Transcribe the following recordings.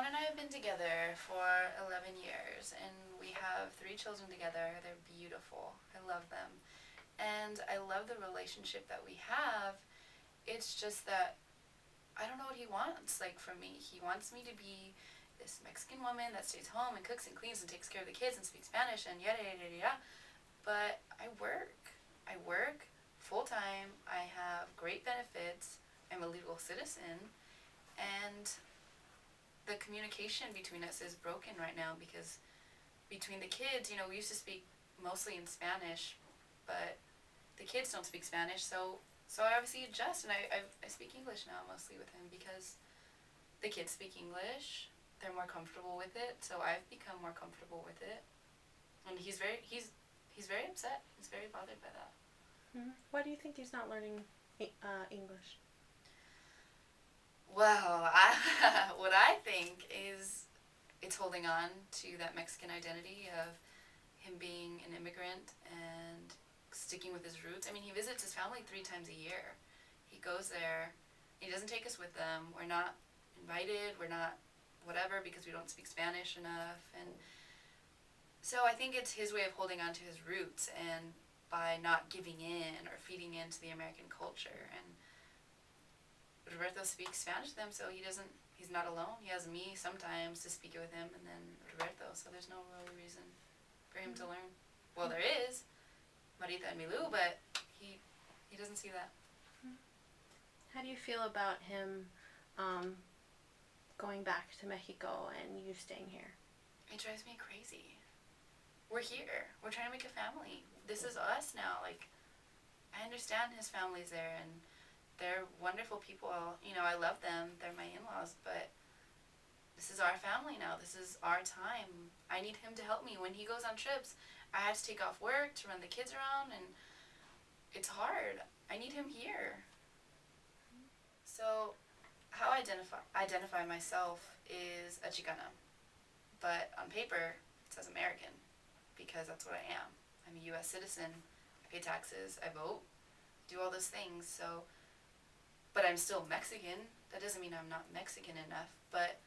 and I have been together for 11 years, and we have 3 children together. They're beautiful. I love them. And I love the relationship that we have. It's just that I don't know what he wants, like, from me. He wants me to be this Mexican woman that stays home and cooks and cleans and takes care of the kids and speaks Spanish and yada, yada, yada, yada. But I work. I work full-time. I have great benefits. I'm a legal citizen. And the communication between us is broken right now because between the kids, we used to speak mostly in Spanish, but the kids don't speak Spanish, so I obviously adjust, and I speak English now mostly with him because the kids speak English. They're more comfortable with it, so I've become more comfortable with it. And he's very upset. He's very bothered by that. Mm-hmm. Why do you think he's not learning English? Well, what I think is it's holding on to that Mexican identity of him being an immigrant and sticking with his roots. I mean, he visits his family 3 times a year. He goes there. He doesn't take us with them. We're not invited. We're not whatever because we don't speak Spanish enough. And so I think it's his way of holding on to his roots and by not giving in or feeding into the American culture. And Roberto speaks Spanish to them, so he's not alone. He has me sometimes to speak it with him and then Roberto, so there's no real reason for him to learn. Well, there is Marita and Milu, but he doesn't see that. How do you feel about him going back to Mexico and you staying here? It drives me crazy. We're here. We're trying to make a family. This is us now. Like, I understand his family's there, and they're wonderful people. I love them. They're my in-laws, but this is our family now. This is our time. I need him to help me. When he goes on trips, I have to take off work to run the kids around, and it's hard. I need him here. So how I identify myself is a Chicana, but on paper it says American because that's what I am. I'm a U.S. citizen. I pay taxes. I vote. Do all those things. So, but I'm still Mexican. That doesn't mean I'm not Mexican enough. But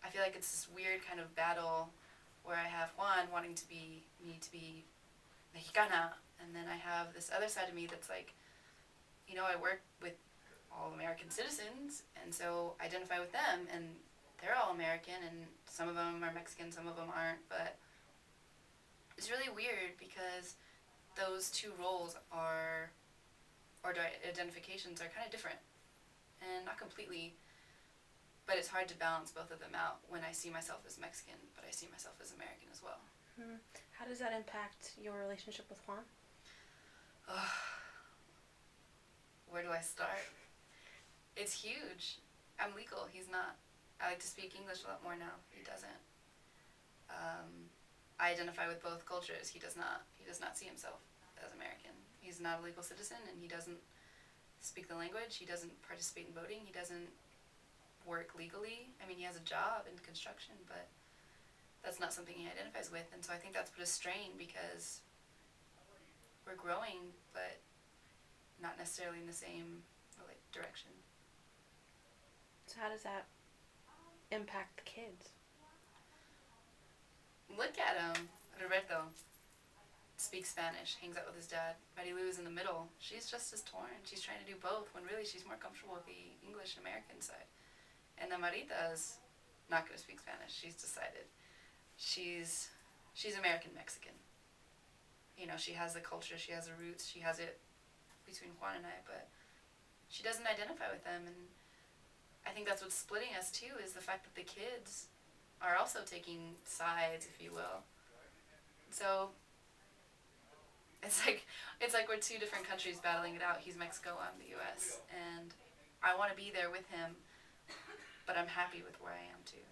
I feel like it's this weird kind of battle where I have Juan wanting to be Mexicana, and then I have this other side of me that's like, I work with all American citizens, and so I identify with them, and they're all American, and some of them are Mexican, some of them aren't, but it's really weird because those 2 roles or identifications are kind of different, and not completely, but it's hard to balance both of them out when I see myself as Mexican, but I see myself as American as well. How does that impact your relationship with Juan? Where do I start? It's huge. I'm legal. He's not. I like to speak English a lot more now. He doesn't. I identify with both cultures. He does not. He does not see himself as American. He's not a legal citizen, and he doesn't speak the language. He doesn't participate in voting. He doesn't work legally. I mean, he has a job in construction, but that's not something he identifies with. And so I think that's put a strain because we're growing, but not necessarily in the same direction. So how does that impact the kids? Look at him. Roberto speaks Spanish, hangs out with his dad. Marilu is in the middle. She's just as torn. She's trying to do both when really she's more comfortable with the English American side. And then Marita's not going to speak Spanish. She's decided. She's American Mexican. She has the culture, she has the roots, she has it between Juan and I, but she doesn't identify with them, and I think that's what's splitting us too, is the fact that the kids are also taking sides, if you will. So it's like we're 2 different countries battling it out. He's Mexico, I'm the U.S., and I want to be there with him, but I'm happy with where I am too.